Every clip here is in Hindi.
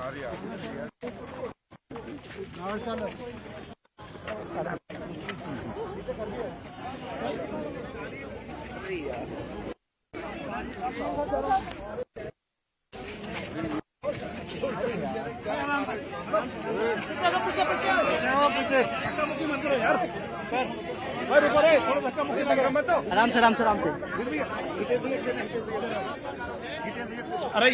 आराम से आराम से आराम से। अरे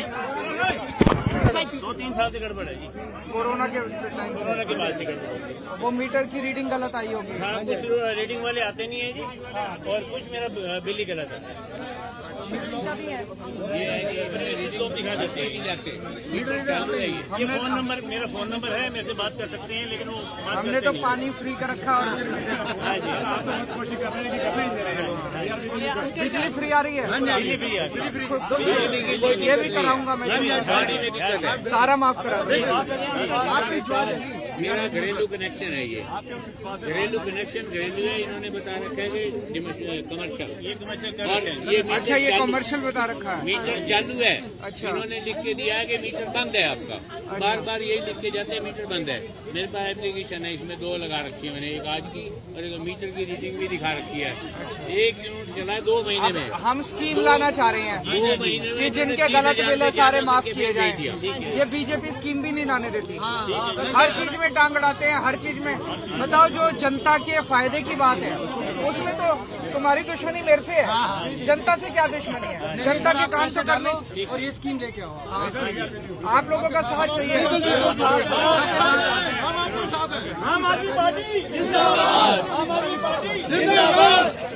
2-3 साल से गड़बड़ है जी, कोरोना के बाद से गड़बड़ होगी। वो मीटर की रीडिंग गलत आई होगी। हाँ, कुछ रीडिंग वाले आते नहीं है जी, और कुछ मेरा बिल ही गलत आता है। ये तो दिखा देते हैं। ये फोन नंबर, मेरा फोन नंबर है, मेरे से बात कर सकते हैं, लेकिन वो हमने तो पानी फ्री का रखा और हाँ जी, आप तो कोशिश कर रहे हैं, बिजली फ्री आ रही है। बिजली फ्री है। ये भी कराऊंगा मैं, सारा माफ करा। मेरा घरेलू कनेक्शन है, ये घरेलू कनेक्शन घरेलू है। इन्होंने बता रखा है कि कमर्शियल, ये कमर्शियल अच्छा, ये कमर्शियल बता रखा है। मीटर चालू है। अच्छा, इन्होंने लिख के दिया है कि मीटर बंद है आपका। बार बार यही लिख के जाते हैं मीटर बंद है। मेरे पास एप्लीकेशन है, इसमें 2 लगा रखी है मैंने, एक आज की और एक मीटर की रीडिंग भी दिखा रखी है। 1 यूनिट चला है 2 महीने में। हम स्कीम लाना चाह रहे हैं 2 महीने में कि जिनके गलत बिल है सारे माफ किए जाएं। ये बीजेपी स्कीम भी नहीं लाने देती, हर चीज में टांग अड़ाते हैं, हर चीज में। बताओ, जो जनता के फायदे की बात है उसमें तो तुम्हारी दुश्मनी मेरे से है। जनता से क्या दुश्मनी है? जनता के काम तो करने, और ये स्कीम लेके आओ। आप लोगों का साथ चाहिए। आम आदमी पार्टी जिंदाबाद, आम आदमी पार्टी जिंदाबाद।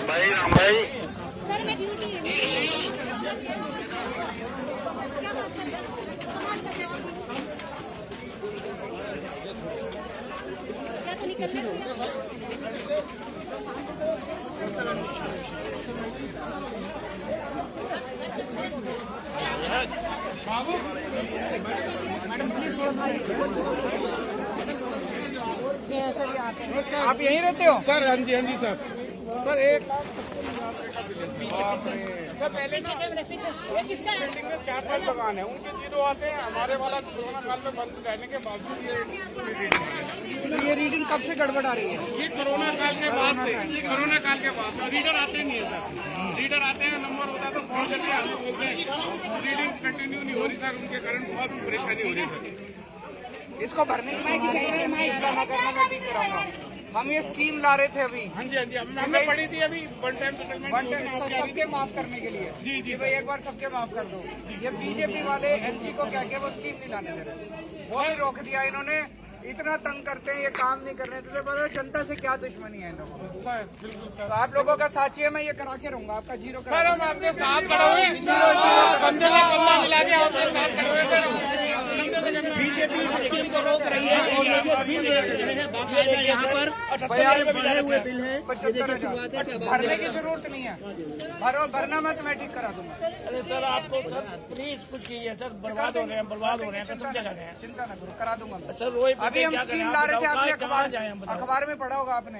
भाई राम भाई, सर मैं ड्यूटी है। क्या बात कर रहे क्या तो निकलने आप यहीं रहते हो? सर हाँ जी सर। सर एक सर पहले ना बिल्डिंग में 4-5 दुकान है, उनके 0 आते हैं। हमारे वाला कोरोना काल में बंद रहने के बावजूद ये रीडिंग कब से गड़बड़ आ रही है? ये कोरोना काल के बाद से, कोरोना काल के बाद से रीडर आते नहीं है सर। रीडर आते हैं, नंबर होता है तो फोन करके हमें बोलते हैं रीडिंग कंटिन्यू नहीं हो रही सर, उनके कारण बहुत परेशानी हो रही है सर। इसको भरने में हम ये स्कीम ला रहे थे अभी। हाँ जी हमने पढ़ी थी अभी, वन टाइम सेटलमेंट सबके माफ करने के लिए। जी भाई एक बार सबके माफ कर दो। ये बीजेपी वाले एमपी को क्या के वो स्कीम नहीं लाने दे रहे, वो भी रोक दिया इन्होंने। इतना तंग करते हैं, ये काम नहीं करने देते। पता जनता से क्या दुश्मनी है इन लोगों को। बिल्कुल सर, तो आप लोगों का साथ चाहिए, मैं ये करा के रहूंगा आपका 0 सर हम आपके साथ खड़े हुए, बंदे से बंदा मिला के आपके साथ खड़े हुए सर। बीजेपी स्कीम को रोक रही है, और ये बिल यहाँ पर 72 हुए बिल है। 75,000 भरने की जरूरत नहीं है, भरना मैं तुम्हें ठीक करा दूंगा। अरे सर आपको सर प्लीज कुछ कीजिए सर, बर्बाद हो रहे हैं, बर्बाद हो रहे हैं, कसम जगह हैं। चिंता न करो, करा दूंगा मैं। सर रोए अभी हम स्कीम ला रहे थे, आपने जाए अखबार में पढ़ा होगा आपने।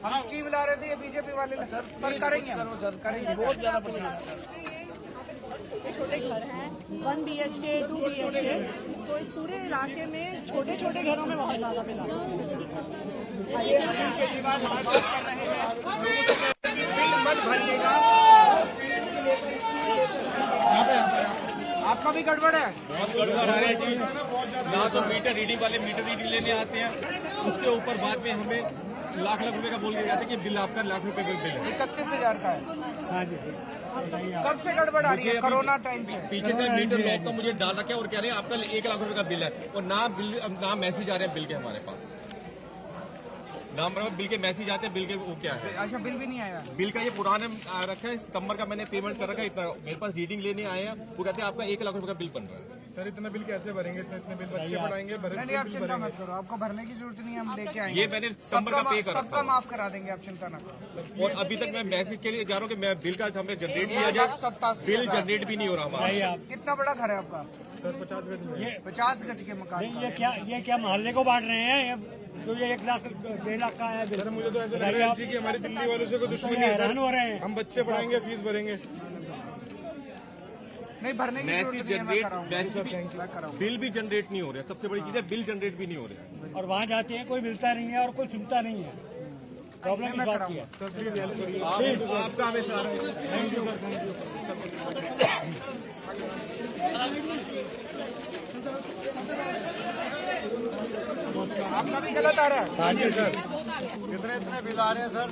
हम स्कीम ला रहे थे, ये बीजेपी वाले पर करेंगे सर, करेंगे, बहुत ज्यादा परेशान। छोटे घर हैं 1 BHK 2 BHK, तो इस पूरे इलाके में छोटे छोटे घरों में बहुत ज्यादा बिल आता है। आपका भी गड़बड़ है? बहुत गड़बड़ आ रहा है जी। ना तो मीटर रीडिंग वाले मीटर रीडिंग लेने आते हैं, उसके ऊपर बाद में हमें लाख रुपए का बोल के जाते हैं कि बिल आपका लाख रुपए बिल है। 31,000 का है। कब से गड़बड़ आ रही है? कोरोना टाइम से। पीछे से मीटर लॉक का मुझे डाल रखे और कह रहे हैं आपका 1 लाख रुपए का बिल है, और ना मैसेज आ रहे हैं बिल के हमारे पास। नाम बिल के मैसेज आते हैं, बिल के वो क्या है? अच्छा, बिल भी नहीं आया। बिल का ये पुराने आ रखा है, सितंबर का मैंने पेमेंट कर रखा है। इतना मेरे पास रीडिंग लेने आए हैं, वो कहते हैं आपका 1 लाख रुपए का बिल बन रहा है। सर इतना बिल कैसे भरेंगे? इतने बिल बच्चे पढ़ाएंगे, नहीं आप चिंता मत करो, आपको भरने की जरूरत नहीं है, हम लेके आएंगे। ये मैंने सितंबर का पे करा सबका माफ करा देंगे, आप चिंता ना करो। और अभी तक मैं मैसेज के लिए जा रहा हूँ कि मैं बिल का हमें जनरेट किया जाए, बिल जनरेट भी नहीं हो रहा हमारा। कितना बड़ा घर है आपका? सर 50 गज में। 50 गज के मकान का। ये क्या मोहल्ले को बांट रहे हैं? तो ये 1 लाख 1.5 लाख का है। सर मुझे तो ऐसा लग रहा है कि हमारी दिल्ली वालों से कोई दुश्मनी है। हैरान हो रहे हैं। हम बच्चे पढ़ाएंगे, फीस भरेंगे। नहीं भरने की जरूरत नहीं है, मैं कराऊंगा। बिल भी जनरेट नहीं हो रहे, सबसे बड़ी चीज है बिल जनरेट भी नहीं हो रहे। और वहाँ जाते हैं कोई मिलता नहीं है और कोई सुनता नहीं है। प्रॉब्लम मैं कराऊंगा। सर प्लीज हेल्प करिए। आपका हमें सारा thank you sir, thank you. आपका भी गलत आ रहा है। हाँ जी सर। इतने बिल आ रहे हैं सर,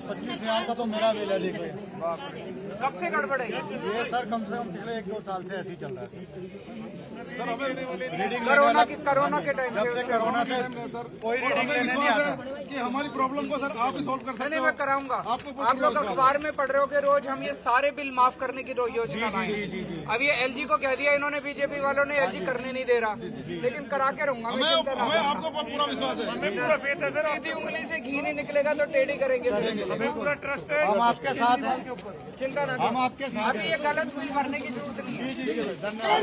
25,000 का तो मेरा बिल है। देखिए कब से गड़बड़ है? ये सर कम से कम पिछले 1-2 साल से ऐसे ही चल रहा है। कोरोना के टाइम जब से कोरोना से कोई रीडिंग लेने नहीं आता। कि हमारी प्रॉब्लम को सर आप ही सॉल्व कर सकते नहीं हो। मैं कराऊंगा। आपको आप लोग अखबार में पढ़ रहे हो कि रोज हम ये सारे बिल माफ करने की योजना लाए। अब ये एलजी को कह दिया इन्होंने, बीजेपी वालों ने, एलजी करने नहीं दे रहा, लेकिन करा के रहूंगा। हमें आपको पूरा विश्वास है। सीधी उंगली से घी नहीं निकलेगा तो टेढ़ी करेंगे। हमें पूरा ट्रस्ट है। हम आपके साथ हैं, चिंता ना हम करो। आपके साथ अभी ये गलत बिल भरने की जरूरत नहीं है। जी धन्यवाद।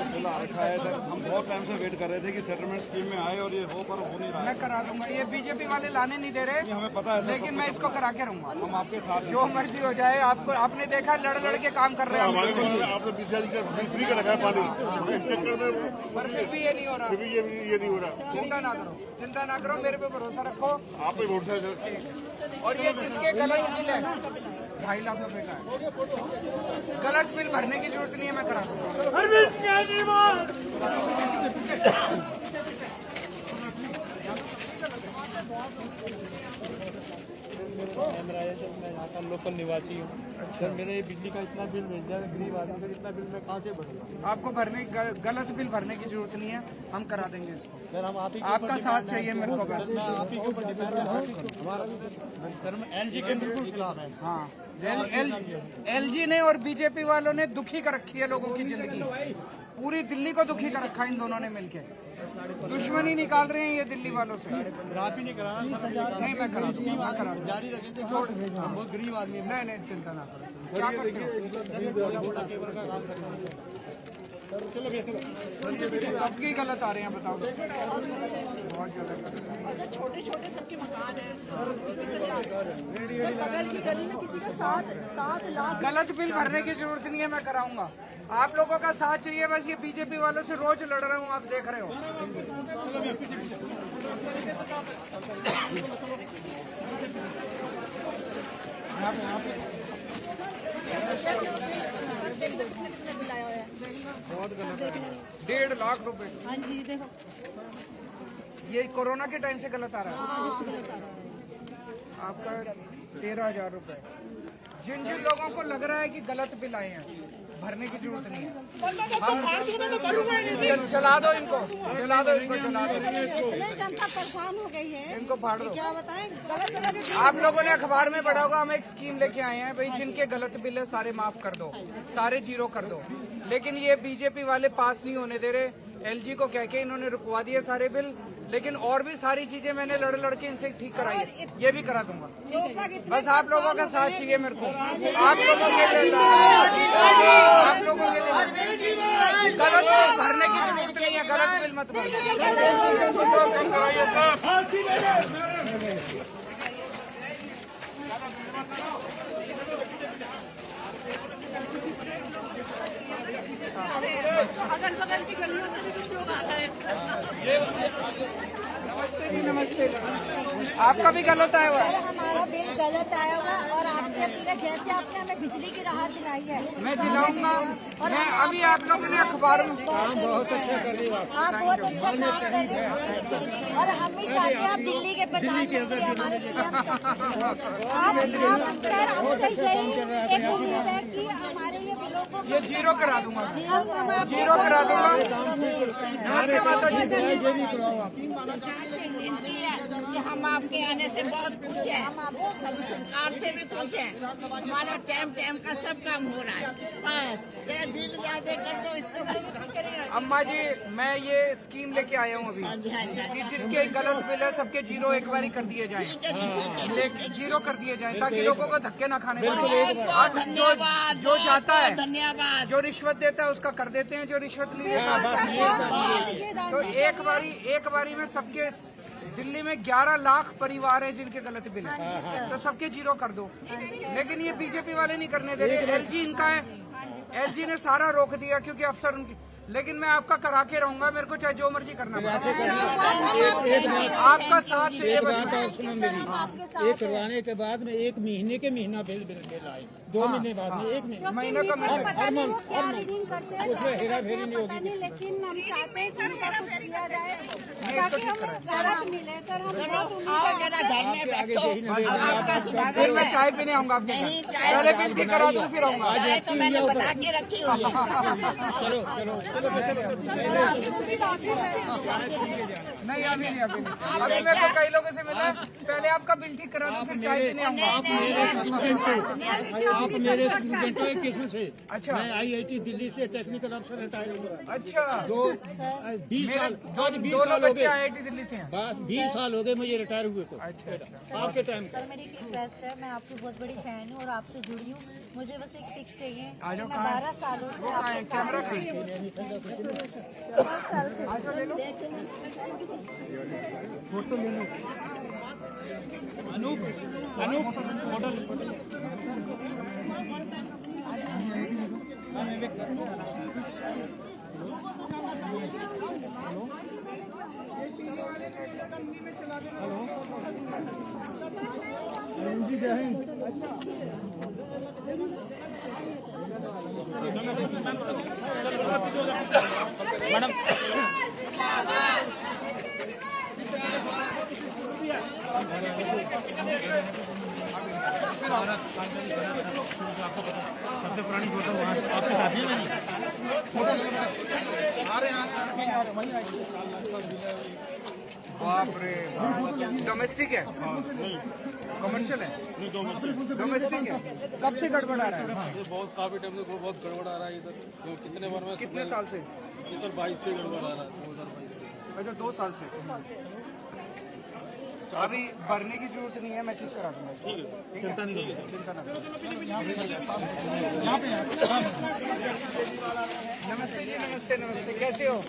खुला रखा है सर, हम बहुत टाइम से वेट कर रहे थे कि सेटलमेंट स्कीम में आए और ये हो पर हो नहीं रहा है। मैं करा दूंगा। ये बीजेपी वाले लाने नहीं दे रहे, हमें पता है सर, लेकिन मैं इसको करा के रहूंगा। हम आपके साथ हैं। जो मर्जी हो जाए, आपको आपने देखा लड़ लड़ के काम कर रहे हैं। आपने फ्री का रखा है पानी, पर फिर भी ये नहीं हो रहा। ये नहीं हो रहा। चिंता ना करो, चिंता ना करो, मेरे पे भरोसा रखो। आप ही वोट से और ये जिसके गलत बिल है 2.5 लाख रुपए का है, गलत बिल भरने की जरूरत नहीं है, मैं करा दूंगा। मैं यहाँ का लोकल निवासी हूँ। अच्छा, मेरे बिजली का इतना बिल मिल जाए, गरीब आदमी का इतना बिल मैं कहाँ से भरूंगा? आपको गलत बिल भरने की जरूरत नहीं है, हम करा देंगे इसको। सर हम आप ही आपका साथ चाहिए मेरे को बस। मैं आप ही के ऊपर डिपेंड हमारा सर मैं एलजी के बिल्कुल खिलाफ है। हाँ, एलजी ने और बीजेपी वालों ने दुखी कर रखी है लोगों की जिंदगी। पूरी दिल्ली को दुखी कर रखा है इन दोनों ने मिलके। दुश्मनी निकाल रहे हैं ये दिल्ली वालों से। आप ही नहीं कराना। नहीं मैं करा दूंगा, मैं करा दूंगा। जारी रखेंगे, हम बहुत गरीब आदमी हैं। नहीं चिंता ना करो। क्या करते हो? सबकी गलत आ रहे हैं, बताओ। बहुत गलत। छोटे छोटे सबके मकान हैं। सर बगल की गली में किसी का 7 लाख। गलत बिल भरने की जरूरत नहीं है, मैं कराऊंगा। आप लोगों का साथ चाहिए बस। ये बीजेपी वालों से रोज लड़ रहा हूँ, आप देख रहे हो। बहुत गलत है। 1.5 लाख रुपए। हाँ जी देखो। ये कोरोना के टाइम से गलत आ रहा है। हाँ गलत आ रहा है। आपका 13,000 रुपए। जिन जिन लोगों को लग रहा है कि गलत बिल आए हैं, भरने की जरूरत नहीं है। चला दो इनको, चला दो इनको, चला दो। इतनी जनता परेशान हो गई है, इनको फाड़ दो। क्या बताएं? गलत आप लोगों ने अखबार में पढ़ा होगा, हम एक स्कीम लेके आए हैं भाई, जिनके गलत बिल है सारे माफ कर दो, सारे जीरो कर दो। लेकिन ये बीजेपी वाले पास नहीं होने दे रहे। एलजी को कह के इन्होंने रुकवा दिए सारे बिल। लेकिन और भी सारी चीजें मैंने लड़ लड़ के इनसे ठीक कराई है, ये भी करा दूंगा। बस आप लोगों का साथ चाहिए मेरे को। आप लोगों के लिए, आप लोगों के लिए गलत बिल भरने की जरूरत नहीं है। गलत बिल मत भरो। अगल बगल की गलियों से भी कुछ लोग आ गए। नमस्ते जी, नमस्ते। आपका भी गलत आया हुआ है। हमारा बिल गलत आया होगा और आपसे अपील है, जैसे आपने हमें बिजली की राहत दिलाई है मैं दिलाऊंगा। मैं अभी आप लोगों ने अखबार में बहुत अच्छा कर रही बात। आप बहुत अच्छा काम कर रहे हैं और हम भी चाहते हैं आप दिल्ली के प्रधानमंत्री हमारे सीएम आप सर हमसे यही एक उम्मीद है कि हमारे ये बिलों को ये जीरो करा दूंगा, जीरो करा दूंगा। नमस्ते माता जी। कि हम आपके आने से बहुत खुश हैं, हम सरकार से भी खुश हैं। हमारा टाइम का सब काम हो रहा है। बस ये बिल ज्यादा कर दो इसको। अम्मा जी मैं ये स्कीम लेके आया हूँ अभी कि जिनके गलत बिल है सबके जीरो एक बारी कर दिए जाएं, जीरो कर दिए जाएं ताकि लोगों को धक्के ना खाने पड़े। जो जाता है धन्यवाद, जो रिश्वत देता है उसका कर देते हैं, जो रिश्वत नहीं देता तो एक बारी में सबके दिल्ली में 11 लाख परिवार है जिनके गलत बिल है तो सबके जीरो कर दो। लेकिन ये बीजेपी वाले नहीं करने दे रहे। एलजी इनका है, एलजी ने सारा रोक दिया क्योंकि अफसर उनकी। लेकिन मैं आपका करा के रहूंगा, मेरे को चाहे जो मर्जी करना पड़े। आपका साथ चाहिए बस। ये करवाने के बाद में 1 महीने के महीना बिल आए, 2 महीने बाद में 1 महीने का उसमें हेरा फेरी नहीं होगी। लेकिन हम चाहते हैं कि इनका कुछ किया जाए ताकि हमें राहत मिले। सर हम आओ जरा घर में बैठो, आपका स्वागत फिर मैं है। चाय पीने आऊंगा आपके साथ। पहले बिल भी करा दूं फिर आऊंगा। चाय तो मैंने बना के रखी हुई है। नहीं अभी नहीं, अभी मेरे को कई लोगों से मिला। पहले आपका बिल ठीक करा दूं फिर चाय पीने आऊंगा। आप मेरे स्टूडेंट हो किस्म से। अच्छा। मैं IIT दिल्ली से टेक्निकल अफसर रिटायर हुआ। अच्छा 20 साल दोनों हो बच्चे गए, IIT दिल्ली से हैं। बस 20 साल हो गए मुझे रिटायर हुए को। अच्छा आपके टाइम सर मेरी एक रिक्वेस्ट है, मैं आपकी बहुत बड़ी फैन हूँ और आपसे जुड़ी हूँ। मुझे बस एक पिक चाहिए। आ जाओ, मैं कहाँ है? 12 सालों से वो कहाँ है? आपके कैमरा साथ कहाँ है? आ जाओ ले लो। फोटो ले लो। अनूप फोटो जी जय हिंद। मैडम सबसे पुरानी फोटो वहाँ आपके साथ ही है बाप रे डोमेस्टिक है, कमर्शियल है, डोमेस्टिक है। कब से गड़बड़ आ रहा है? ये बहुत काफी टाइम से बहुत गड़बड़ आ रहा है इधर। कितने बार में कितने साल से? सर 22 से गड़बड़ आ रहा है, 2022। अच्छा 2 साल से। अभी भरने की जरूरत नहीं है, मैं ठीक करा दूंगा। ठीक है, चिंता नहीं करो, चिंता ना करो। नमस्ते जी, नमस्ते नमस्ते, कैसे हो?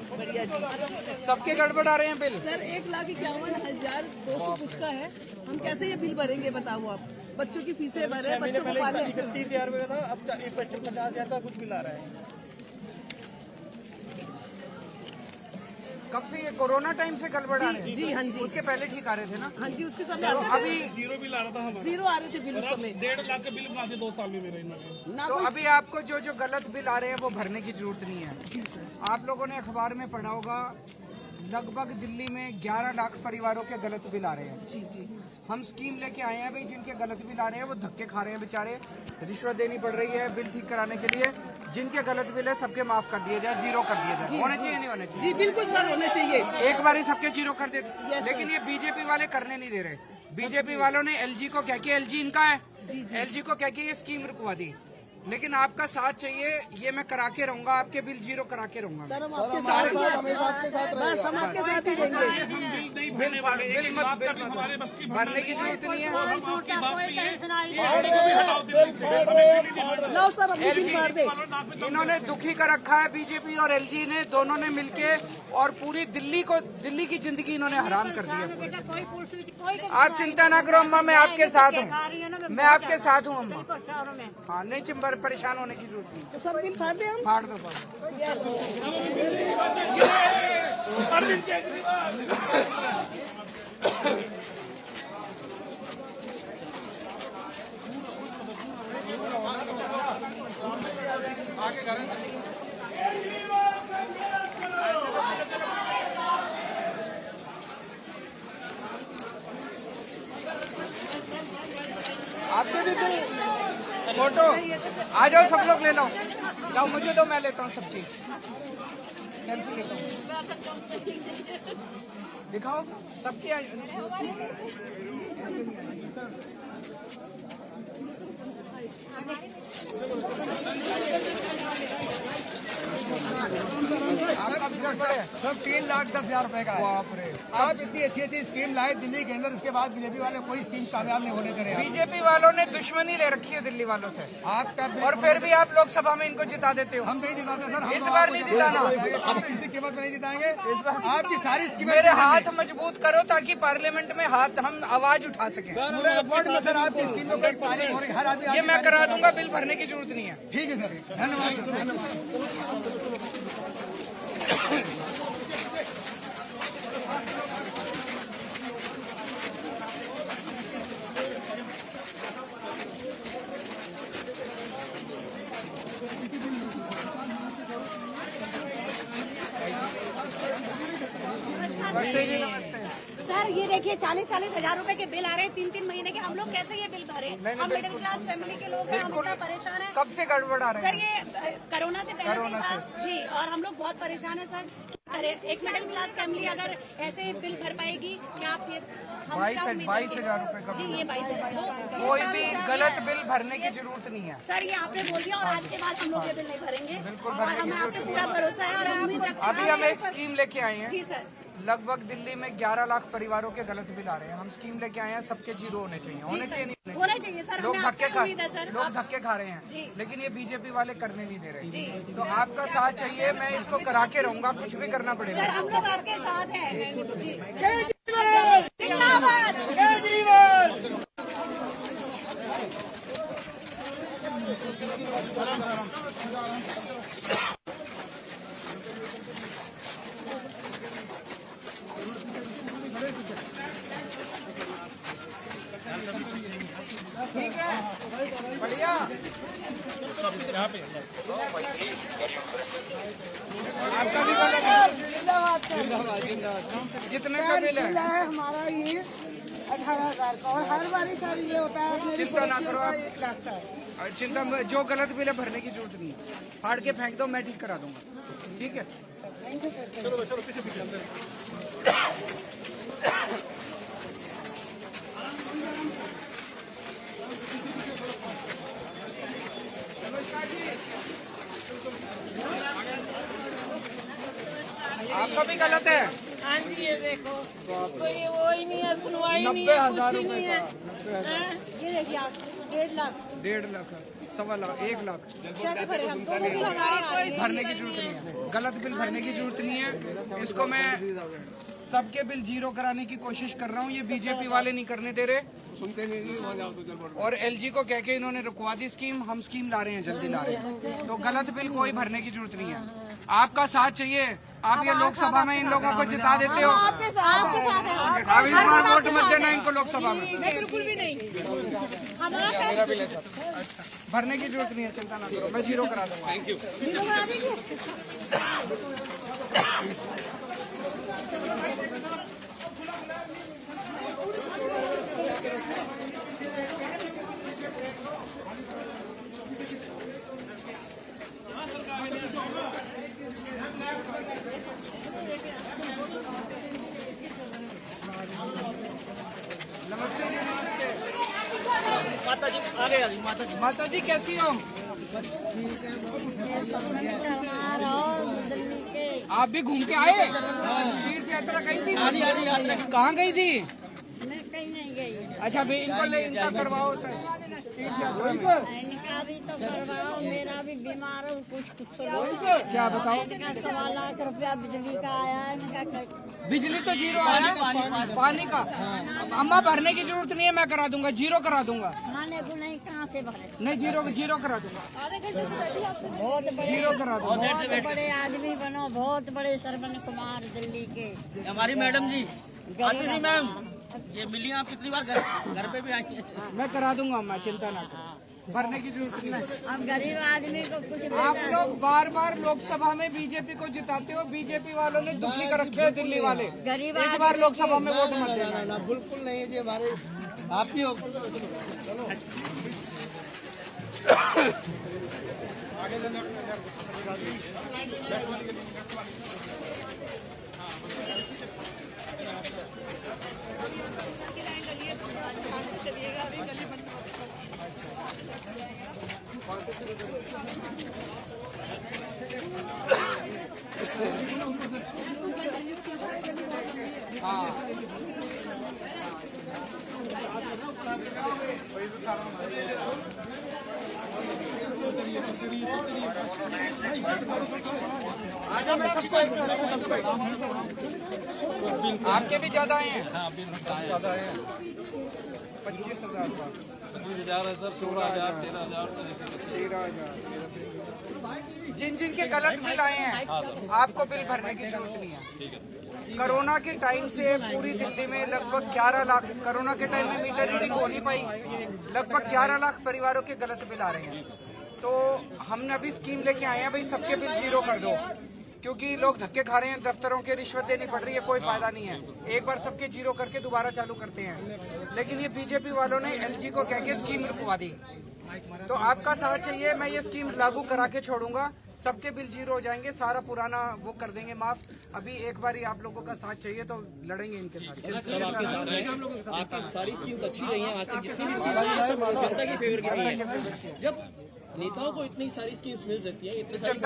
सबके गड़बड़ आ रहे हैं बिल? सर 1,51,200 कुछ का है। हम कैसे ये बिल भरेंगे बताओ आप? बच्चों की फीसें भरे, बच्चों को पाले। 30,000 रुपये का था, अब 50,000 का कुछ बिल आ रहा है। कब से ये कोरोना टाइम से गड़बड़ आ रहे हैं? जी हाँ जी, उसके पहले ठीक आ रहे थे ना? हाँ जी उसके समय तो अभी जीरो बिल आ रहा था हमारा, जीरो आ रहे थे बिल उस समय। 1.5 लाख के बिल बना दिए 2 साल में मेरे इन्होंने। तो अभी आपको जो गलत बिल आ रहे हैं वो भरने की जरूरत नहीं है। आप लोगों ने अखबार में पढ़ा होगा लगभग दिल्ली में 11 लाख परिवारों के गलत बिल आ रहे हैं। जी जी, हम स्कीम लेके आए हैं भाई, जिनके गलत बिल आ रहे हैं वो धक्के खा रहे हैं बेचारे, रिश्वत देनी पड़ रही है बिल ठीक कराने के लिए। जिनके गलत बिल है सबके माफ कर दिए जाए, जीरो कर दिए जाए। होने चाहिए नहीं होने चाहिए? जी बिल्कुल सर होने चाहिए। एक बार ही सबके जीरो कर देते, लेकिन ये बीजेपी वाले करने नहीं दे रहे। बीजेपी वालों ने एलजी को क्या किया, एलजी इनका है, एलजी को क्या किया ये स्कीम रुकवा दी। लेकिन आपका साथ चाहिए, ये मैं करा के रहूंगा, आपके बिल जीरो करा के रहूंगा। सर हम आपके साथ बस हम आपके साथ ही रहेंगे। बिल भरने की जरूरत नहीं है। लो सर हम बिल भर दे। इन्होंने दुखी कर रखा है बीजेपी और एलजी ने, दोनों ने मिलके, और पूरी दिल्ली की जिंदगी इन्होंने हराम कर दी है। आप चिंता ना करो अम्मा, मैं आपके साथ हूँ, मैं आपके साथ हूँ अम्मा। हाँ नहीं चिंबर, परेशान होने की जरूरत नहीं। तो सर बिल फाड़ दे हम? फाड़ दो आपके भी बिल फोटो आ जाओ, सब लोग ले लो, जाओ मुझे दो, मैं लेता हूँ सब चीज, सेल्फी लेता हूँ, दिखाओ सबकी। सब 3,10,000 रुपए का है। बाप रे, आप इतनी अच्छी अच्छी स्कीम लाए दिल्ली के अंदर, उसके बाद बीजेपी वाले कोई स्कीम कामयाब नहीं होने दे रहे हैं। बीजेपी वालों ने दुश्मनी ले रखी है दिल्ली वालों से, आपका और फिर भी आप लोकसभा में इनको जिता देते हो। हम नहीं जिताते सर, हम इस बार नहीं जिताना, हम किसी कीमत में नहीं जिताएंगे। इस बार आपकी सारी स्कीमें मेरे हाथ मजबूत करो ताकि पार्लियामेंट में हाथ हम आवाज उठा सकें। पूरे वर्ल्ड में सर आपकी स्कीम में कोई तारीफ हो रही, हर आदमी ये मैं करा दूंगा, बिल भरने की जरूरत नहीं है। ठीक है सर, धन्यवाद सर, धन्यवाद। सर ये देखिए 40-40 हजार रुपए के बिल आ रहे हैं 3-3 महीने के, हम लोग कैसे ये बिल भरे? हम मिडिल क्लास फैमिली के लोग हैं, हम इतना परेशान हैं। कब से गड़बड़ आ रहे सर हैं? ये कोरोना से पहले से था जी, और हम लोग बहुत परेशान हैं सर। अरे एक मिडिल क्लास फैमिली अगर ऐसे बिल भर पाएगी क्या? आप ये 22,000 रुपए का जी, ये 22,000। कोई भी गलत बिल भरने की जरूरत नहीं है सर, ये आपने बोल दिया और आज के बाद हम लोग ये बिल नहीं भरेंगे। बिल्कुल और हमें आप पे पूरा भरोसा है और हम उम्मीद रखते हैं। अभी हम एक स्कीम लेके आए हैं। जी सर। लगभग दिल्ली में 11 लाख परिवारों के गलत बिल आ रहे हैं। हम स्कीम लेके आए हैं, सबके जीरो होने चाहिए, होने चाहिए नहीं होना चाहिए सर, लोग हमें आपसे धक्के खा उम्मीद है सर। लोग धक्के खा रहे जी। हैं, लेकिन ये बीजेपी वाले करने नहीं दे रहे। जी। तो आपका साथ चाहिए, मैं इसको करा के रहूंगा, कुछ भी करना सर पड़ेगा। हम लोग आपके साथ हैं जी। ठीक है, बढ़िया। आपका भी गलत है। कितने का बिल है? हमारा ये 18,000 का, और हर बार सर ये होता है। चिंता ना करो आप, 1 लाख का। चिंता जो गलत बिल है भरने की जरूरत नहीं है, फाड़ के फेंक दो, मैं ठीक करा दूंगा। ठीक है, थैंक यू सर। चलो चलो पीछे पीछे। आपका भी गलत है। हाँ जी, ये देखो कोई वो ही नहीं है, सुनवाई नहीं है, 90,000 कुछ रुपए नहीं का। है। ये देखिए आप 1.5 लाख 1.5 लाख, 1.25 लाख, 1 लाख कैसे भरे हम? दोनों बिल हमारे आ रहे हैं। भरने की जरूरत नहीं है, गलत बिल भरने की जरूरत नहीं है। इसको मैं सबके बिल जीरो कराने की कोशिश कर रहा हूँ, ये बीजेपी वाले नहीं करने दे रहे, सुनते नहीं। और एलजी को कह के इन्होंने रुकवा दी स्कीम, हम स्कीम ला रहे हैं, जल्दी ला रहे हैं। तो गलत बिल कोई भरने की जरूरत नहीं है। आपका साथ चाहिए, आप ये लोकसभा में इन लोगों को जिता देते हो। आपके साथ है। अब इस बार वोट मत देना इनको लोकसभा में। बिल्कुल भी नहीं। हमारा मेरा बिल है सर, भरने की जरूरत नहीं है, चिंता ना करो, मैं जीरो करा दूंगा। Thank you. जीरो करा देंगे। नमस्ते जी, नमस्ते। माता जी आगे आ गई, माता जी। माता जी कैसी हो? आप भी घूम के आए? तीर्थ यात्रा गई थी? कहाँ गई थी? मैं कहीं नहीं गई। अच्छा, भी इनको ले, इनका करवाओ तीर्थ यात्रा में। इनका भी तो करवाओ, मेरा भी बीमार हूँ, कुछ क्या बताओ? 1.25 लाख रुपया बिजली का आया है। इनका बिजली तो जीरो आया, पानी का अम्मा भरने की जरूरत नहीं है, मैं करा दूंगा, जीरो करा दूंगा। खाने को नहीं, कहाँ से भरे? नहीं, जीरो करा दूंगा, बहुत बड़े, जीरो करा दूंगा। बहुत बड़े आदमी बनो, बहुत बड़े सरवन कुमार दिल्ली के। हमारी मैडम जी आती थी मैम, ये मिली आप कितनी बार घर पे भी आई? मैं करा दूंगा, मैं चिंता ना करो। भरने की जरूरत नहीं है। हम गरीब आदमी को कुछ आप लोग बार बार लोकसभा में बीजेपी को जिताते हो, बीजेपी वालों ने दुखी कर रखे हैं दिल्ली वाले। गरीब इस बार लोकसभा में वोट मत देना। बिल्कुल नहीं है जी, हमारे आप ही हो। आपके भी ज्यादा आए हैं? हाँ, ज्यादा आए हैं। 25,000 का 25,000 है सर, 16,000, 13,000, 13,000। जिन जिन के गलत बिल आए हैं आपको बिल भरने की जरूरत नहीं है। कोरोना के टाइम से पूरी दिल्ली में लगभग 11 लाख, कोरोना के टाइम में मीटर रीडिंग हो नहीं पाई, लगभग 11 लाख परिवारों के गलत बिल आ रहे हैं। तो हमने अभी स्कीम लेके आए हैं, भाई सबके बिल जीरो कर दो, क्योंकि लोग धक्के खा रहे हैं, दफ्तरों के रिश्वत देनी पड़ रही है, कोई फायदा नहीं है। एक बार सबके जीरो करके दोबारा चालू करते हैं, लेकिन ये बीजेपी वालों ने एलजी को कह के स्कीम रुकवा दी। तो आपका साथ चाहिए, मैं ये स्कीम लागू करा के छोड़ूंगा, सबके बिल जीरो हो जाएंगे, सारा पुराना वो कर देंगे माफ। अभी एक बार ही आप लोगों का साथ चाहिए तो लड़ेंगे इनके साथ। आपकी सारी स्कीम्स अच्छी रही हैं आज तक, जितनी भी स्कीम्स आई हैं सब जनता के फेवर की रही हैं। जब नेताओं को इतनी सारी स्कीम्स मिल सकती है, इतनी सारी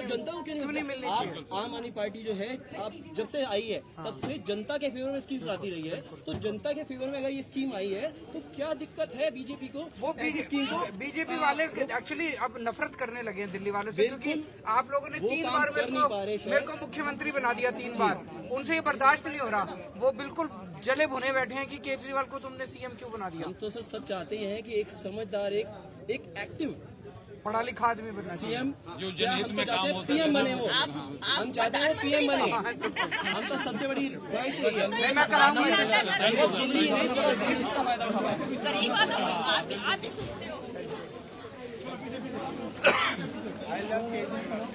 जनता को क्यों नहीं मिलनी चाहिए? आम आदमी पार्टी जो है आप जब से आई है तब से जनता के फेवर में स्कीम्स आती रही है, तो जनता के फेवर में अगर ये स्कीम आई है तो क्या दिक्कत है बीजेपी को? वो स्कीम को बीजेपी वाले एक्चुअली अब नफरत करने लगे हैं दिल्ली वालों से, क्योंकि आप लोगों ने 3 बार मेरे को मुख्यमंत्री बना दिया, 3 बार। उनसे ये बर्दाश्त नहीं हो रहा, वो बिल्कुल जले भुने बैठे हैं कि केजरीवाल को तुमने सीएम क्यों बना दिया। हम तो सर सब चाहते हैं कि एक समझदार, एक एक्टिव पढ़ा लिखा आदमी बनना सीएम जो जनहित में काम हो, पीएम बने वो। हम चाहते हैं पीएम बने, हम तो सबसे बड़ी ख्वाहिश यही है। मैं कराऊंगा। दिल्ली नहीं पूरा देश इसका फायदा उठावा।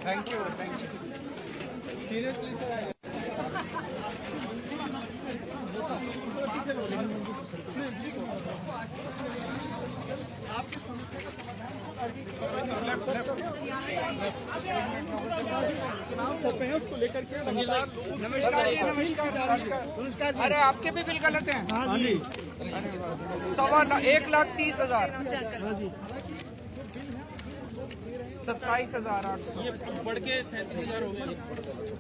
Thank you, thank you. Seriously उसको लेकर के नमस्कार। अरे आपके भी बिल गलत हैं? हाँ जी। 1,30,000, 27,800, ये बढ़ के 37,000 हो गया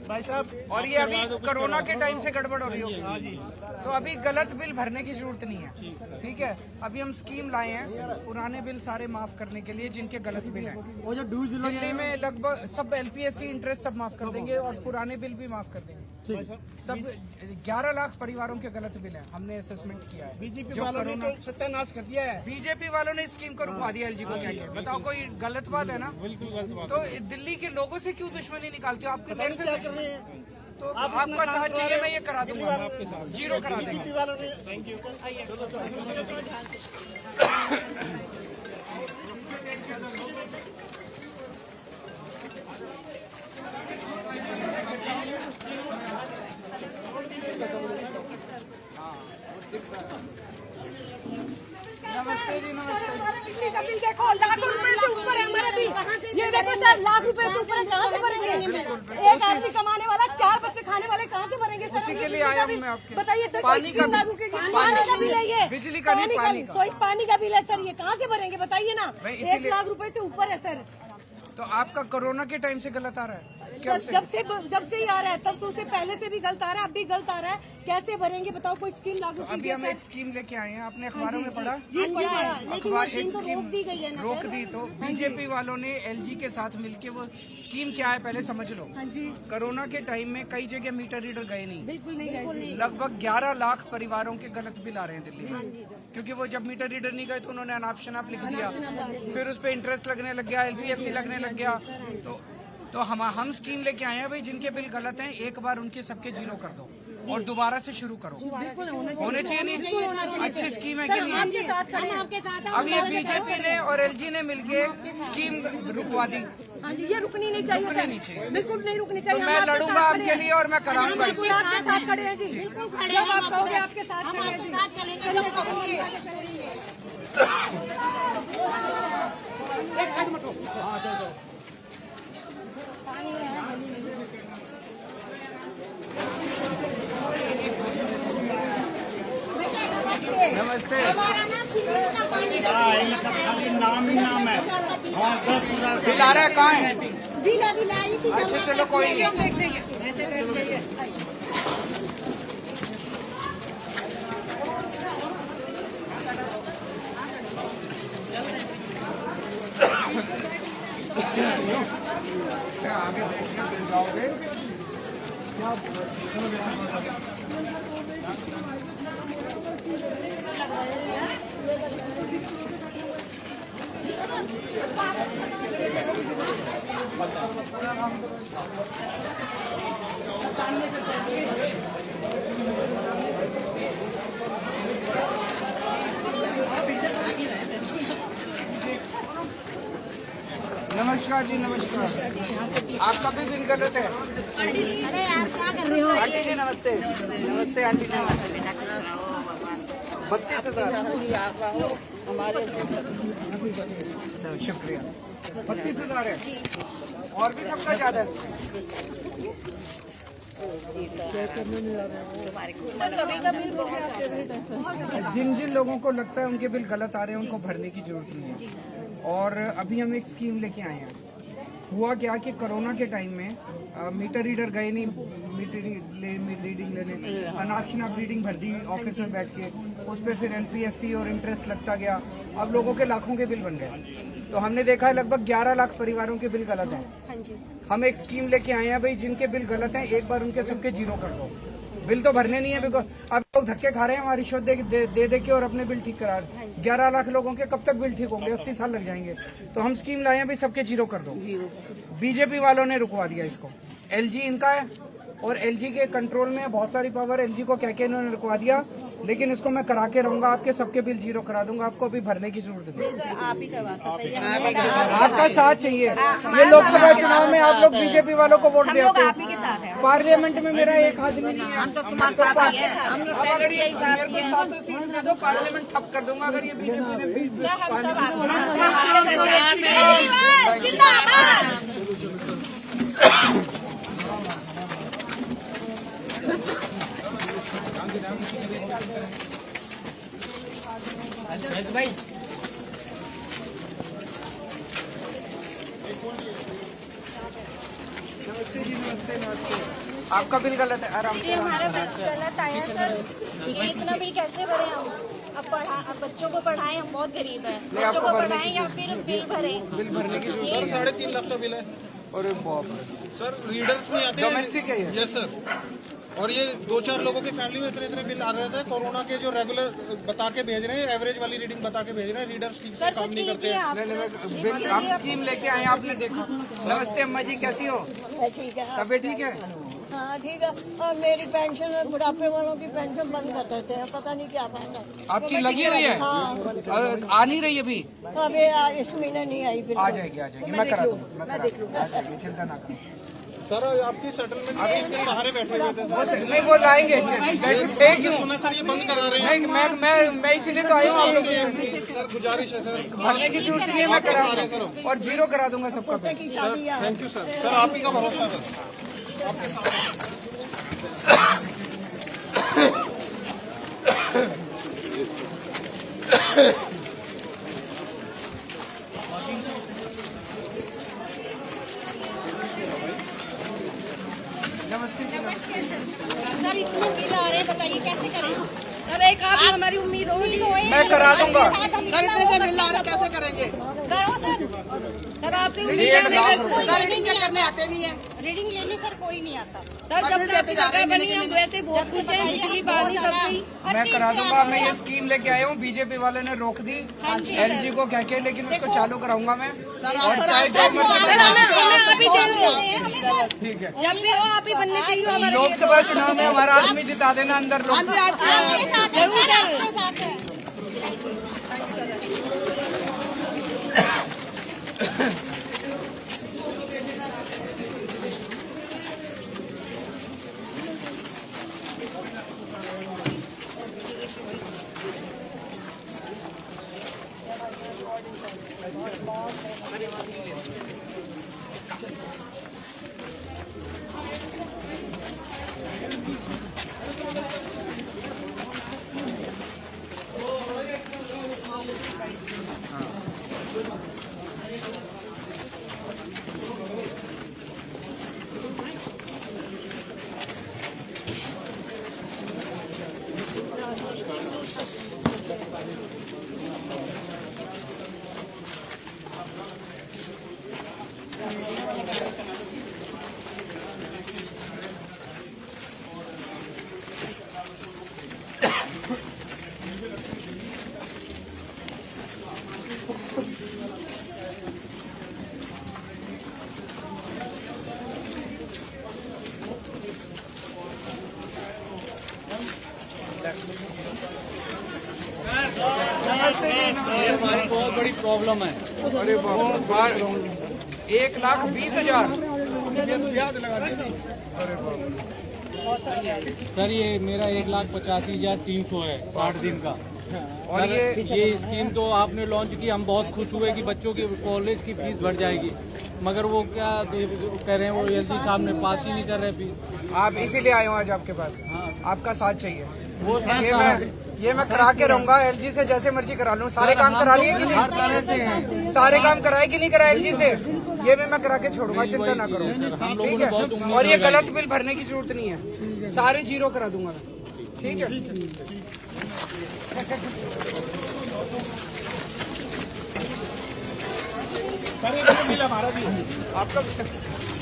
भाई साहब। और ये अभी कोरोना के टाइम से गड़बड़ हो रही होगी, तो अभी गलत बिल भरने की जरूरत नहीं है, ठीक है। अभी हम स्कीम लाए हैं पुराने बिल सारे माफ करने के लिए, जिनके गलत बिल हैं। वो जो दिल्ली में लगभग सब एलपीएससी इंटरेस्ट सब माफ कर देंगे और पुराने बिल भी माफ कर देंगे। सब 11 लाख परिवारों के गलत बिल हैं, हमने असेसमेंट किया है। बीजेपी वालों ने तो सत्यानाश कर दिया है। बीजेपी वालों ने स्कीम को रुकवा दिया एलजी को, क्या किया बताओ? कोई गलत बात है ना? बिल्कुल गलत बात। तो दिल्ली के लोगों से क्यों दुश्मनी निकालते हो? आपके मेरे से दुश्मनी, तो आपका साथ चाहिए, मैं ये करा दूंगा, जीरो करा देंगे। Thank you. नमस्ते जी, नमस्ते। बिजली का बिल देखो, लाखों रुपए से ऊपर है हमारा बिल। ये देखो सर, लाख रुपए से ऊपर कहाँ से भरेंगे? एक आदमी कमाने वाला, 4 बच्चे खाने वाले कहाँ से भरेंगे सर? उसी के लिए आया हूँ मैं आपके। बताइए सर, पानी का लागू कीजिए। पानी का बिल है ये, बिजली का नहीं, पानी का। पानी का बिल है सर, ये कहाँ से भरेंगे बताइए ना? 1 लाख रुपए से ऊपर है सर। तो आपका कोरोना के टाइम से गलत आ रहा है? जब से ही आ रहा है, तब तो उससे पहले से भी गलत आ रहा है, अब भी गलत आ रहा है। कैसे भरेंगे बताओ? कोई स्कीम लागू कीजिए। अभी हम एक स्कीम लेके आए हैं, आपने अखबारों में पढ़ा? अखबार एक स्कीम रोक दी, तो बीजेपी वालों ने एलजी के साथ मिलके वो स्कीम क्या है पहले समझ लो। कोरोना के टाइम में कई जगह मीटर रीडर गए नहीं, बिल्कुल नहीं गए। लगभग 11 लाख परिवारों के गलत बिल आ रहे हैं दिल्ली में, क्योंकि वो जब मीटर रीडर नहीं गए तो उन्होंने अनाप शनाप लिख दिया, फिर उस पर इंटरेस्ट लगने लग गया, एलपीएससी लगने लग गया। तो हम स्कीम लेके आए हैं भाई, जिनके बिल गलत हैं एक बार उनके सबके जीरो कर दो, और दोबारा से शुरू करो। होने चाहिए नहीं? अच्छी स्कीम है कि नहीं? अब ये बीजेपी ने और एलजी ने मिलके स्कीम रुकवा दी। हाँ जी, ये रुकनी नहीं चाहिए, रुकनी नहीं चाहिए, बिल्कुल नहीं रुकनी चाहिए। तो मैं लड़ूंगा आपके लिए और मैं कराऊंगा। आपके साथ खड़े हैं जी, जब आप कहोगे आपके साथ खड़े हैं जी। एक साइड में तो नमस्ते। नाम ही नाम है। बिल आ रहा है, कहाँ है? बिल आई थी। अच्छा चलो कोई नहीं। आगे देखिए बिल जाओगे। नमस्कार जी, नमस्कार। आपका भी बिल गलत है। अरे यार क्या कर रहे हो? आंटी जी नमस्ते। नमस्ते आंटी जी। 32,000 हमारे शुक्रिया। 32,000 है और भी सबका ज्यादा है। सभी का बिल बहुत जिन जिन लोगों को लगता है उनके बिल गलत आ रहे हैं उनको भरने की जरूरत नहीं है। और अभी हम एक स्कीम लेके आए हैं। हुआ क्या कि कोरोना के टाइम में मीटर रीडर गए नहीं रीडिंग लेने, अनाप शनाप रीडिंग भर दी ऑफिस में बैठ के, उस पर फिर एनपीएससी और इंटरेस्ट लगता गया। अब लोगों के लाखों के बिल बन गए। तो हमने देखा है लगभग 11 लाख परिवारों के बिल गलत हैं। हम एक स्कीम लेके आए हैं, भाई जिनके बिल गलत हैं एक बार उनके सबके जीरो कर दो। बिल तो भरने नहीं है, बिकॉज अब लोग धक्के खा रहे हैं हमारी रिश्वत दे के और अपने बिल ठीक करा रहे हैं। 11 लाख लोगों के कब तक बिल ठीक होंगे? 80 साल लग जाएंगे। तो हम स्कीम लाए हैं भाई सबके जीरो कर दो। बीजेपी वालों ने रुकवा दिया इसको। एलजी इनका है और एलजी के कंट्रोल में बहुत सारी पावर। एलजी को कह के इन्होंने रुकवा दिया, लेकिन इसको मैं करा के रहूंगा। आपके सबके बिल जीरो करा दूंगा, आपको अभी भरने की जरूरत नहीं। आप ही करवा सकते हैं। आपका साथ चाहिए। ये लोकसभा चुनाव में आप लोग बीजेपी वालों को वोट देते आप ही के साथ हैं। हो। पार्लियामेंट में मेरा एक आदमी नहीं है। हम तो तुम्हारे साथ ही है। हम लोग पहले भी यही साथ मेरे को सातों सीट दे दो, पार्लियामेंट ठप कर दूंगा अगर ये बीजेपी ने भाई नमस्ते जी, नमस्ते नमस्ते। आपका बिल गलत है, आराम से। हमारा बिल गलत आया सर। ये इतना बिल कैसे भरे हम? अब बच्चों को पढ़ाएं, हम बहुत गरीब हैं। बच्चों को पढ़ाएं या फिर बिल भरें? बिल भरने की जरूरत है। 3.5 लाख का बिल है। अरे बाप रे सर, रीडर्स नहीं आते। डोमेस्टिक है ये? Yes sir. और ये 2-4 लोगों के फैमिली में इतने बिल आ रहे थे। कोरोना के जो रेगुलर बता के भेज रहे हैं, एवरेज वाली रीडिंग बता के भेज रहे हैं। रीडर्स ठीक से काम नहीं करते हैं। बिल हम स्कीम लेके आए, आपने देखा। नमस्ते अम्मा जी, कैसी हो? ठीक है। तबीयत ठीक है? हाँ ठीक है। और मेरी पेंशन और बुढ़ापे वालों की पेंशन बंद कर देते हैं, पता नहीं क्या फायदा। आपकी लगी हुई है? आ नहीं रही अभी? अभी इस महीने नहीं आई बिल। आ जाएगी, आ जाएगी। मैं करा दूंगा, मैं देख लूंगा। आ जाएगी, चिंता ना करो। सर, आपकी सेटलमेंट के सहारे बैठे हुए थे सर। नहीं, वो लाएंगे। Thank you. सुना सर, ये बंद करा रहे हैं। नहीं, मैं इसीलिए तो आया हूँ आप लोग। सर गुजारिश है सर, भरने की जरूरत नहीं है, मैं करा दूंगा और जीरो करा दूंगा सबका bill. Thank you sir. Sir, आप ही का भरोसा है सर, आपके साथ। नमस्ते जी, नमस्ते। सर इतने बिल आ रहे हैं, बताइए कैसे करें? सर एक आप हमारी उम्मीद होगी। मैं करा दूंगा। सर इतने बिल आ रहे कैसे करेंगे? करो सर। सर आपसे एक लाख रुपए। रीडिंग करने आते नहीं है। रीडिंग लेने सर कोई नहीं आता। सर जब से आपकी सरकार बनी है हम वैसे बहुत खुश हैं, बिजली पानी सबकी। मैं करा दूंगा। मैं ये स्कीम लेके आया हूँ, बीजेपी वाले ने रोक दी LG को कह के, लेकिन उसको चालू कराऊंगा मैं। और चाहे जो ठीक है, जब भी हो आप ही बनने चाहिए। लोकसभा चुनाव में हमारा आदमी जिता देना अंदर लोग। हमारी बहुत बड़ी प्रॉब्लम है। अरे 1,20,000 सर ये मेरा 1,85,300 है 60 दिन का। और ये स्कीम तो आपने लॉन्च की, हम बहुत खुश हुए कि बच्चों की कॉलेज की फीस बढ़ जाएगी, मगर वो क्या कह रहे हैं, वो LG साहब ने पास ही नहीं कर रहे फीस। आप इसीलिए आए हो आज आपके पास। हाँ। आपका साथ चाहिए। वो ये मैं करा के रहूंगा। LG से जैसे मर्जी करा लूँ। सारे काम करा लिए कि नहीं? सारे काम कराए कि नहीं कराए LG से? ये भी मैं करा के छोड़ूंगा, चिंता ना करो। ठीक है। और ये गलत बिल भरने की जरूरत नहीं है, सारे जीरो करा दूंगा मैं। ठीक है। बिल हमारा भी आपका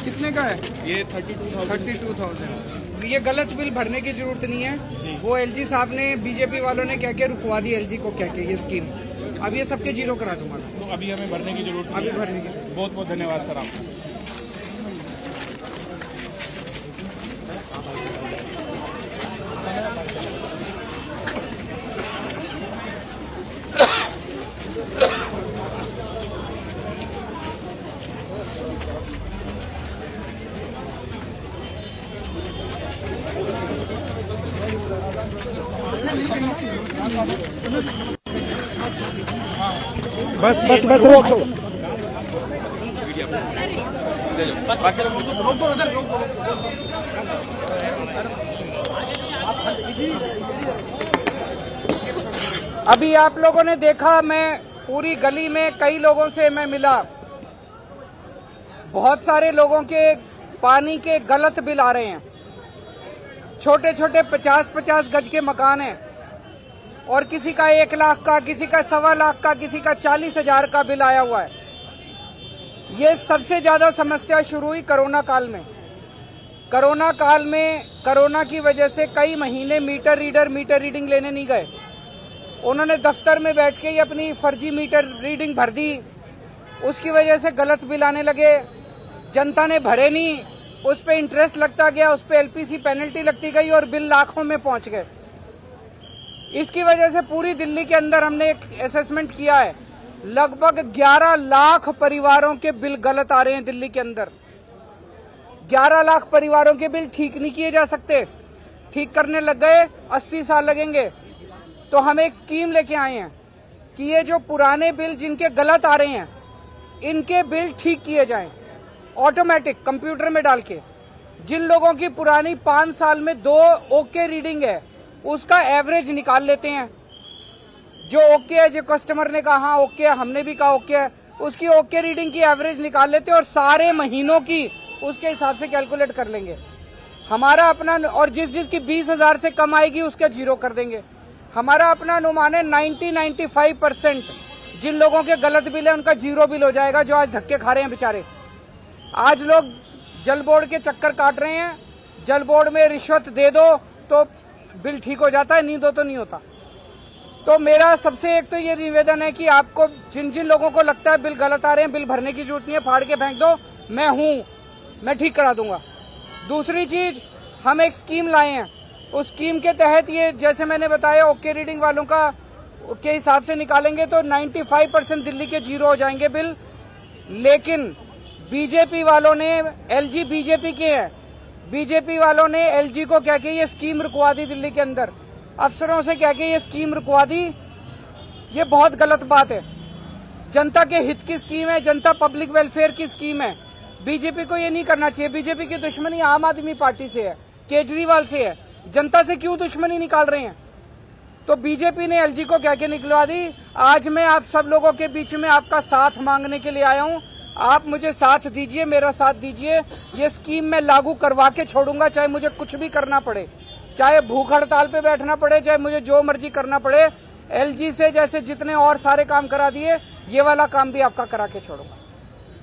कितने का है? ये 32,000। ये गलत बिल भरने की जरूरत नहीं है। वो LG साहब ने, बीजेपी वालों ने कह के रुकवा दी LG को कह के ये स्कीम। अब ये सबके जीरो करा दूंगा। तो अभी हमें भरने की जरूरत नहीं है। अभी भरने की। बहुत बहुत धन्यवाद सर आपका। बस रोक दो। अभी आप लोगों ने देखा, मैं पूरी गली में कई लोगों से मैं मिला। बहुत सारे लोगों के पानी के गलत बिल आ रहे हैं। छोटे छोटे 50-50 गज के मकान हैं और किसी का 1 लाख का, किसी का 1.25 लाख का, किसी का 40,000 का बिल आया हुआ है। ये सबसे ज्यादा समस्या शुरू हुई कोरोना काल में। कोरोना काल में कोरोना की वजह से कई महीने मीटर रीडिंग लेने नहीं गए। उन्होंने दफ्तर में बैठ के ही अपनी फर्जी मीटर रीडिंग भर दी। उसकी वजह से गलत बिल आने लगे। जनता ने भरे नहीं, उस पे इंटरेस्ट लगता गया, उस पे LPC पेनल्टी लगती गई और बिल लाखों में पहुंच गए। इसकी वजह से पूरी दिल्ली के अंदर हमने एक असेसमेंट किया है, लगभग 11 लाख परिवारों के बिल गलत आ रहे हैं दिल्ली के अंदर। 11 लाख परिवारों के बिल ठीक नहीं किए जा सकते। ठीक करने लग गए 80 साल लगेंगे। तो हम एक स्कीम लेके आए हैं कि ये जो पुराने बिल जिनके गलत आ रहे हैं, इनके बिल ठीक किए जाएं ऑटोमेटिक कंप्यूटर में डाल के। जिन लोगों की पुरानी 5 साल में 2 ओके रीडिंग है, उसका एवरेज निकाल लेते हैं। जो ओके है, जो कस्टमर ने कहा हाँ ओके है, हमने भी कहा ओके है, उसकी ओके रीडिंग की एवरेज निकाल लेते हैं और सारे महीनों की उसके हिसाब से कैलकुलेट कर लेंगे। हमारा अपना, और जिसकी 20,000 से कम आएगी उसका जीरो कर देंगे। हमारा अपना अनुमान है 90-95% जिन लोगों के गलत बिल है उनका जीरो बिल हो जाएगा, जो आज धक्के खा रहे हैं बेचारे। आज लोग जल बोर्ड के चक्कर काट रहे हैं। जल बोर्ड में रिश्वत दे दो तो बिल ठीक हो जाता है, नहीं दो तो नहीं होता। तो मेरा सबसे एक तो ये निवेदन है कि आपको जिन जिन लोगों को लगता है बिल गलत आ रहे हैं, बिल भरने की जरूरत नहीं है, फाड़ के फेंक दो, मैं ठीक करा दूंगा। दूसरी चीज, हम एक स्कीम लाए हैं, उस स्कीम के तहत ये जैसे मैंने बताया ओके रीडिंग वालों का के हिसाब से निकालेंगे तो 95% दिल्ली के जीरो हो जाएंगे बिल। लेकिन बीजेपी वालों ने, एलजी बीजेपी के हैं, बीजेपी वालों ने एलजी को क्या किया, ये स्कीम रुकवा दी दिल्ली के अंदर, अफसरों से क्या किया ये स्कीम रुकवा दी। ये बहुत गलत बात है। जनता के हित की स्कीम है, जनता पब्लिक वेलफेयर की स्कीम है। बीजेपी को ये नहीं करना चाहिए। बीजेपी की दुश्मनी आम आदमी पार्टी से है, केजरीवाल से है, जनता से क्यों दुश्मनी निकाल रहे हैं? तो बीजेपी ने एलजी को क्या क्या निकलवा दी। आज मैं आप सब लोगों के बीच में आपका साथ मांगने के लिए आया हूं। आप मुझे साथ दीजिए, मेरा साथ दीजिए। ये स्कीम मैं लागू करवा के छोड़ूंगा, चाहे मुझे कुछ भी करना पड़े, चाहे भूख हड़ताल पे बैठना पड़े, चाहे मुझे जो मर्जी करना पड़े। एलजी से जैसे जितने और सारे काम करा दिए, ये वाला काम भी आपका करा के छोड़ूंगा।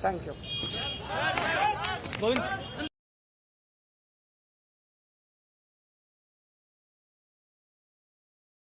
Thank you.